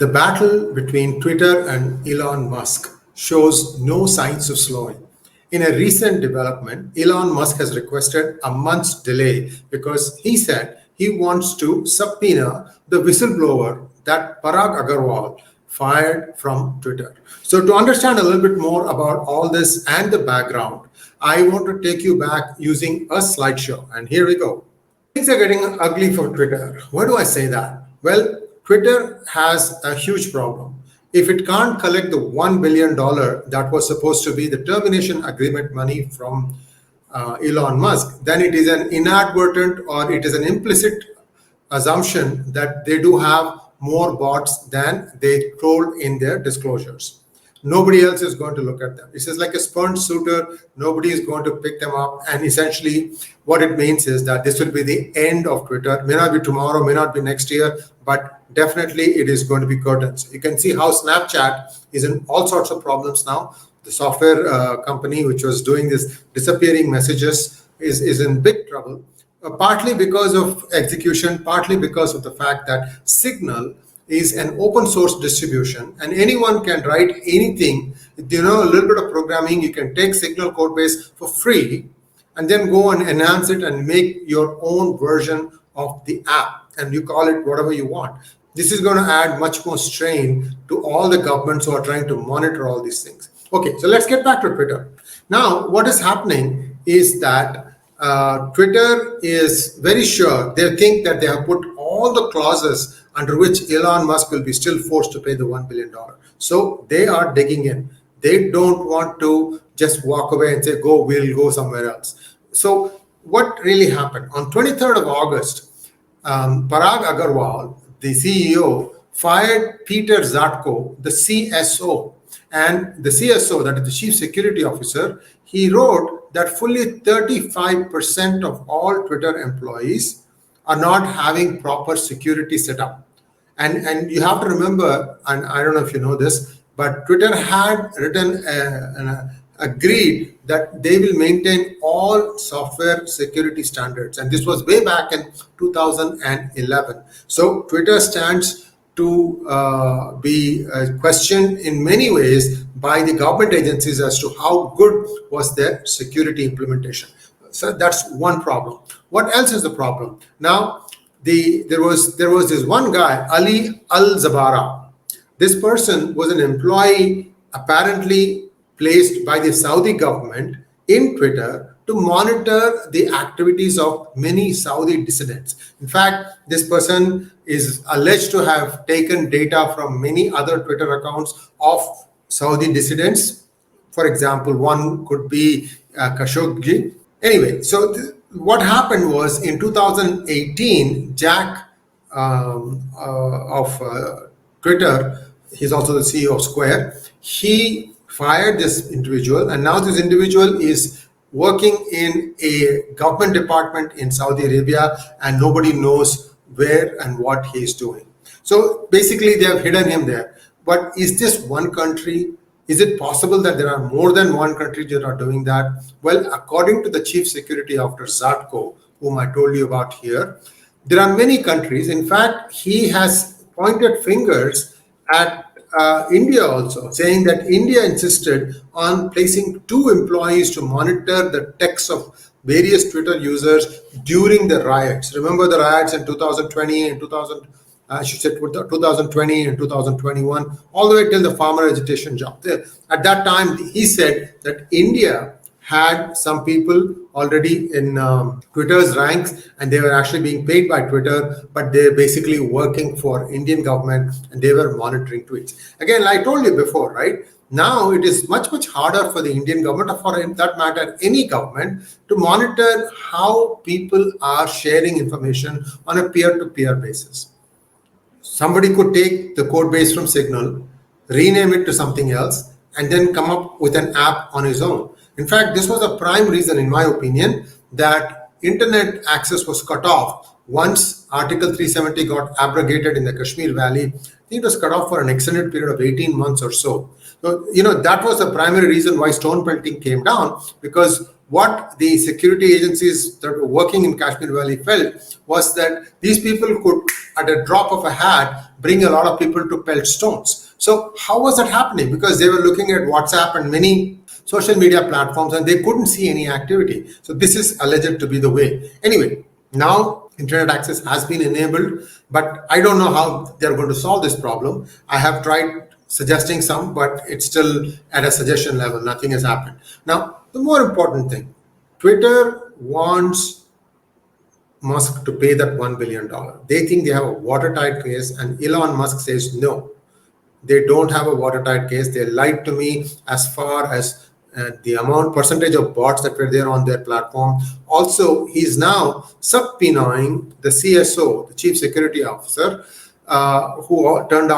The battle between Twitter and Elon Musk shows no signs of slowing. In a recent development, Elon Musk has requested a month's delay because he said he wants to subpoena the whistleblower that Parag Agarwal fired from Twitter. So to understand a little bit more about all this and the background, I want to take you back using a slideshow. And here we go. Things are getting ugly for Twitter. Why do I say that? Well, Twitter has a huge problem. If it can't collect the $1 billion that was supposed to be the termination agreement money from Elon Musk, then it is an inadvertent or it is an implicit assumption that they do have more bots than they told in their disclosures. Nobody else is going to look at them. This is like a spurned suitor. Nobody is going to pick them up. And essentially what it means is that this will be the end of Twitter. May not be tomorrow, may not be next year, but definitely it is going to be curtains. You can see how Snapchat is in all sorts of problems now. The software company which was doing this disappearing messages is in big trouble. Partly because of execution, partly because of the fact that Signal is an open source distribution and anyone can write anything. You know, a little bit of programming, you can take Signal code base for free and then go and enhance it and make your own version of the app and you call it whatever you want. This is going to add much more strain to all the governments who are trying to monitor all these things. Okay, so let's get back to Twitter. Now, what is happening is that Twitter is very sure, they think that they have put all the clauses under which Elon Musk will be still forced to pay the $1 billion. So they are digging in. They don't want to just walk away and say, we'll go somewhere else. So what really happened? On 23rd of August, Parag Agarwal, the CEO, fired Peiter Zatko, the CSO. And the CSO, that is the Chief Security Officer, he wrote that fully 35% of all Twitter employees are not having proper security set up. And you have to remember, and I don't know if you know this, but Twitter had written agreed that they will maintain all software security standards. And this was way back in 2011. So Twitter stands to be questioned in many ways by the government agencies as to how good was their security implementation. So that's one problem. What else is the problem? Now, there was this one guy, Alzabarah. This person was an employee apparently placed by the Saudi government in Twitter to monitor the activities of many Saudi dissidents. In fact, this person is alleged to have taken data from many other Twitter accounts of Saudi dissidents. For example, one could be Khashoggi. Anyway, so what happened was in 2018, Jack of Twitter, he's also the CEO of Square, he fired this individual, and now this individual is working in a government department in Saudi Arabia, and nobody knows where and what he's doing. So basically, they have hidden him there. But is this one country? Is it possible that there are more than one country that are doing that? Well, according to the Chief Security Officer Zatko, whom I told you about here, there are many countries. In fact, he has pointed fingers at India also, saying that India insisted on placing 2 employees to monitor the texts of various Twitter users during the riots. Remember the riots in 2020 and 2020 and 2021, all the way till the farmer agitation job. At that time, he said that India had some people already in Twitter's ranks, and they were actually being paid by Twitter, but they're basically working for Indian government and they were monitoring tweets. Again, like I told you before, right? Now it is much harder for the Indian government, or for that matter, any government, to monitor how people are sharing information on a peer-to-peer basis. Somebody could take the code base from Signal, rename it to something else, and then come up with an app on his own. In fact, this was a prime reason, in my opinion, that internet access was cut off once Article 370 got abrogated in the Kashmir Valley, I think it was cut off for an extended period of 18 months or so. So, that was the primary reason why stone pelting came down, because what the security agencies that were working in Kashmir Valley felt was that these people could, at a drop of a hat, bring a lot of people to pelt stones. So how was that happening? Because they were looking at WhatsApp and many social media platforms and they couldn't see any activity. So this is alleged to be the way. Anyway, now internet access has been enabled, but I don't know how they're going to solve this problem. I have tried suggesting some, but it's still at a suggestion level. Nothing has happened. Now, the more important thing, Twitter wants Musk to pay that $1 billion. They think they have a watertight case, and Elon Musk says no. They don't have a watertight case. They lied to me as far as the percentage of bots that were there on their platform. Also, he's now subpoenaing the CSO, the Chief Security Officer, who turned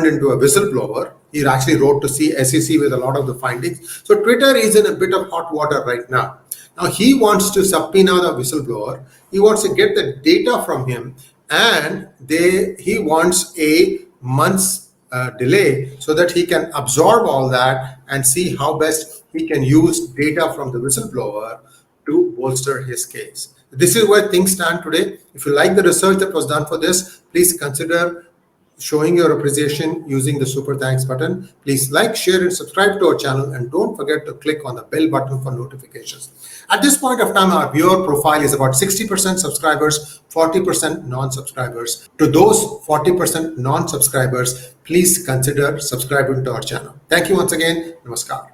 into a whistleblower. He actually wrote to SEC with a lot of the findings. So Twitter is in a bit of hot water right now. Now he wants to subpoena the whistleblower. He wants to get the data from him, and he wants a month's delay so that he can absorb all that and see how best he can use data from the whistleblower to bolster his case. This is where things stand today. If you like the research that was done for this, please consider showing your appreciation using the super thanks button. Please like, share, and subscribe to our channel, and don't forget to click on the bell button for notifications. At this point of time, our viewer profile is about 60% subscribers, 40% non-subscribers. To those 40% non-subscribers, please consider subscribing to our channel. Thank you once again. Namaskar.